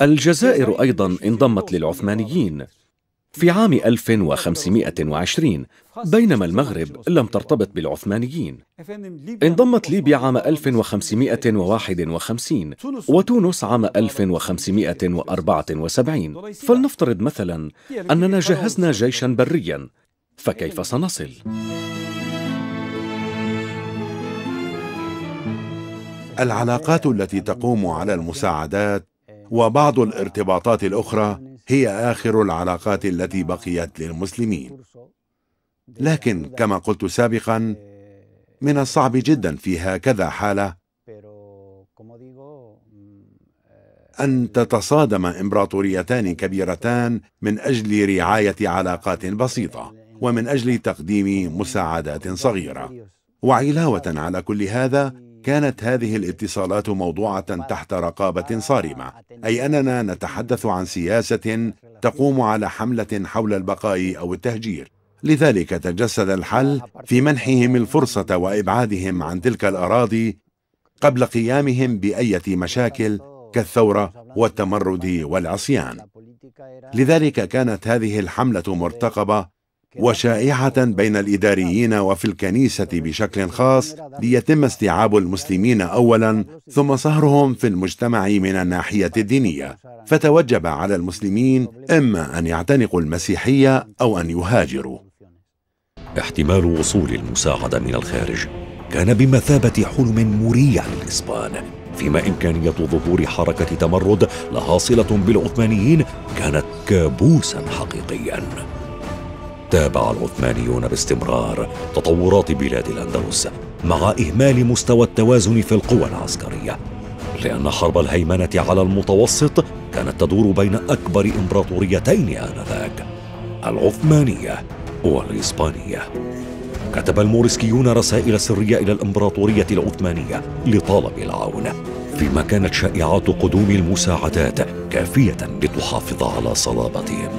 الجزائر أيضاً انضمت للعثمانيين في عام 1520، بينما المغرب لم ترتبط بالعثمانيين. انضمت ليبيا عام 1551 وتونس عام 1574. فلنفترض مثلا أننا جهزنا جيشا بريا، فكيف سنصل؟ العلاقات التي تقوم على المساعدات وبعض الارتباطات الأخرى هي آخر العلاقات التي بقيت للمسلمين. لكن كما قلت سابقا، من الصعب جدا في هكذا حالة أن تتصادم إمبراطوريتان كبيرتان من أجل رعاية علاقات بسيطة ومن أجل تقديم مساعدات صغيرة. وعلاوة على كل هذا، كانت هذه الاتصالات موضوعة تحت رقابة صارمة، أي أننا نتحدث عن سياسة تقوم على حملة حول البقاء أو التهجير. لذلك تجسد الحل في منحهم الفرصة وإبعادهم عن تلك الأراضي قبل قيامهم بأية مشاكل كالثورة والتمرد والعصيان. لذلك كانت هذه الحملة مرتقبة وشائعة بين الإداريين وفي الكنيسة بشكل خاص، ليتم استيعاب المسلمين أولا ثم صهرهم في المجتمع من الناحية الدينية. فتوجب على المسلمين إما أن يعتنقوا المسيحية أو أن يهاجروا. احتمال وصول المساعدة من الخارج كان بمثابة حلم مريع للإسبان، فيما إمكانية ظهور حركة تمرد لها صلة بالعثمانيين كانت كابوسا حقيقيا. تابع العثمانيون باستمرار تطورات بلاد الأندلس مع إهمال مستوى التوازن في القوى العسكرية، لأن حرب الهيمنة على المتوسط كانت تدور بين أكبر إمبراطوريتين آنذاك، العثمانية والإسبانية. كتب الموريسكيون رسائل سرية إلى الإمبراطورية العثمانية لطلب العون، فيما كانت شائعات قدوم المساعدات كافية لتحافظ على صلابتهم.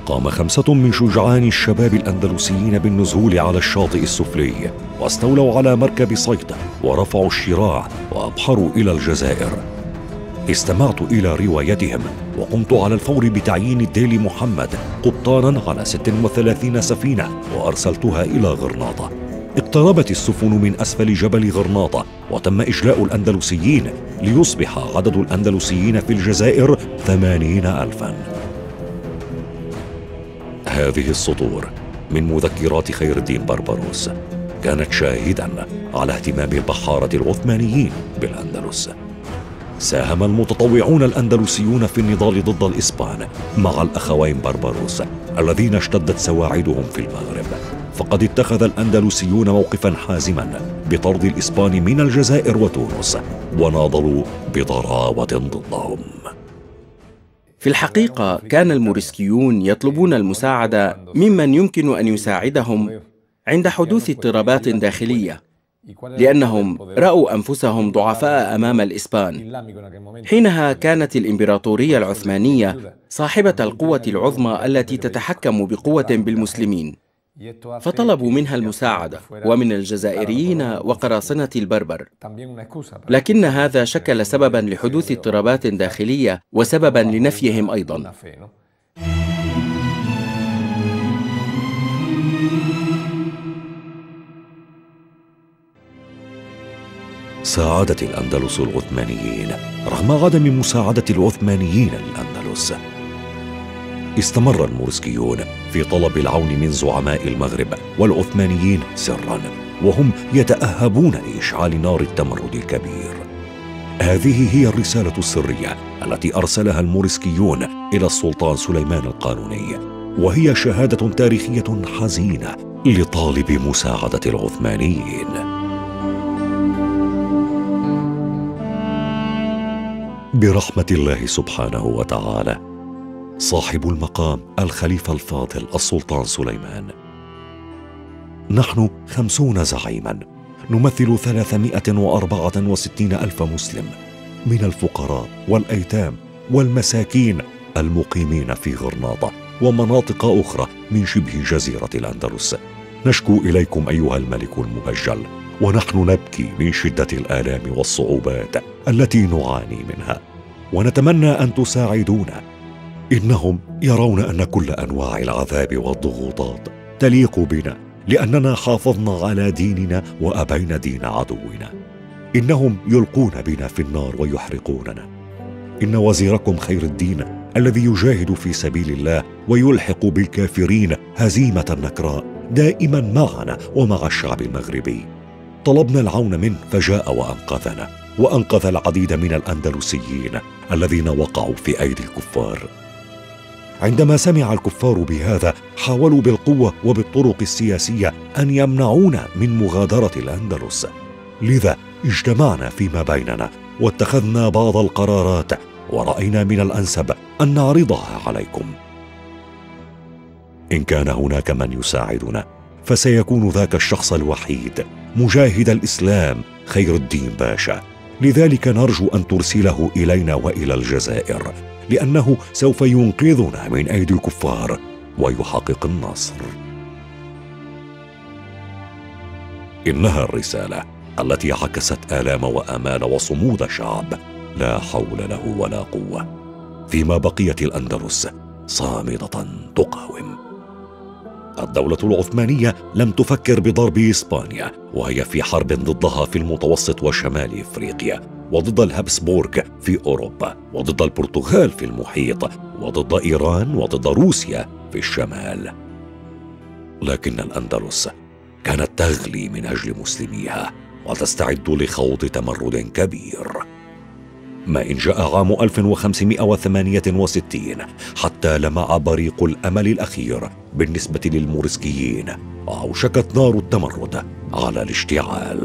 قام 5 من شجعان الشباب الأندلسيين بالنزول على الشاطئ السفلي، واستولوا على مركب صيد ورفعوا الشراع وأبحروا إلى الجزائر. استمعت إلى روايتهم وقمت على الفور بتعيين الديلي محمد قبطانا على 36 سفينة وأرسلتها إلى غرناطة. اقتربت السفن من أسفل جبل غرناطة وتم إجلاء الأندلسيين ليصبح عدد الأندلسيين في الجزائر 80,000. هذه السطور من مذكرات خير الدين بربروس كانت شاهدا على اهتمام البحارة العثمانيين بالأندلس. ساهم المتطوعون الأندلسيون في النضال ضد الإسبان مع الأخوين بربروس الذين اشتدت سواعدهم في المغرب، فقد اتخذ الأندلسيون موقفا حازما بطرد الإسبان من الجزائر وتونس، وناضلوا بضراوة ضدهم. في الحقيقة كان الموريسكيون يطلبون المساعدة ممن يمكن أن يساعدهم عند حدوث اضطرابات داخلية، لأنهم رأوا أنفسهم ضعفاء أمام الإسبان. حينها كانت الإمبراطورية العثمانية صاحبة القوة العظمى التي تتحكم بقوة بالمسلمين، فطلبوا منها المساعدة ومن الجزائريين وقراصنة البربر. لكن هذا شكل سببا لحدوث اضطرابات داخلية وسببا لنفيهم أيضا. ساعدت الأندلس العثمانيين رغم عدم مساعدة العثمانيين للأندلس. استمر الموريسكيون في طلب العون من زعماء المغرب والعثمانيين سرا، وهم يتأهبون لإشعال نار التمرد الكبير. هذه هي الرسالة السرية التي أرسلها الموريسكيون إلى السلطان سليمان القانوني، وهي شهادة تاريخية حزينة لطالب مساعدة العثمانيين. برحمة الله سبحانه وتعالى، صاحب المقام الخليفة الفاضل السلطان سليمان. نحن 50 زعيما نمثل 364 ألف مسلم من الفقراء والأيتام والمساكين المقيمين في غرناطة ومناطق أخرى من شبه جزيرة الأندلس. نشكو إليكم أيها الملك المبجل، ونحن نبكي من شدة الآلام والصعوبات التي نعاني منها. ونتمنى أن تساعدونا. إنهم يرون أن كل أنواع العذاب والضغوطات تليق بنا، لأننا حافظنا على ديننا وأبينا دين عدونا. إنهم يلقون بنا في النار ويحرقوننا. إن وزيركم خير الدين الذي يجاهد في سبيل الله ويلحق بالكافرين هزيمة نكراء دائما معنا ومع الشعب المغربي. طلبنا العون منه فجاء وأنقذنا، وأنقذ العديد من الأندلسيين الذين وقعوا في أيدي الكفار. عندما سمع الكفار بهذا حاولوا بالقوة وبالطرق السياسية أن يمنعونا من مغادرة الأندلس، لذا اجتمعنا فيما بيننا واتخذنا بعض القرارات، ورأينا من الأنسب أن نعرضها عليكم. إن كان هناك من يساعدنا فسيكون ذاك الشخص الوحيد، مجاهد الإسلام خير الدين باشا. لذلك نرجو أن ترسله إلينا وإلى الجزائر، لأنه سوف ينقذنا من أيدي الكفار ويحقق النصر. إنها الرسالة التي عكست آلام وآمال وصمود شعب لا حول له ولا قوة، فيما بقيت الأندلس صامدة تقاوم. الدولة العثمانية لم تفكر بضرب إسبانيا وهي في حرب ضدها في المتوسط وشمال إفريقيا، وضد الهابسبورغ في أوروبا، وضد البرتغال في المحيط، وضد إيران، وضد روسيا في الشمال. لكن الأندلس كانت تغلي من أجل مسلميها وتستعد لخوض تمرد كبير. ما إن جاء عام 1568 حتى لمع بريق الأمل الأخير بالنسبة للموريسكيين، وأوشكت نار التمرد على الاشتعال.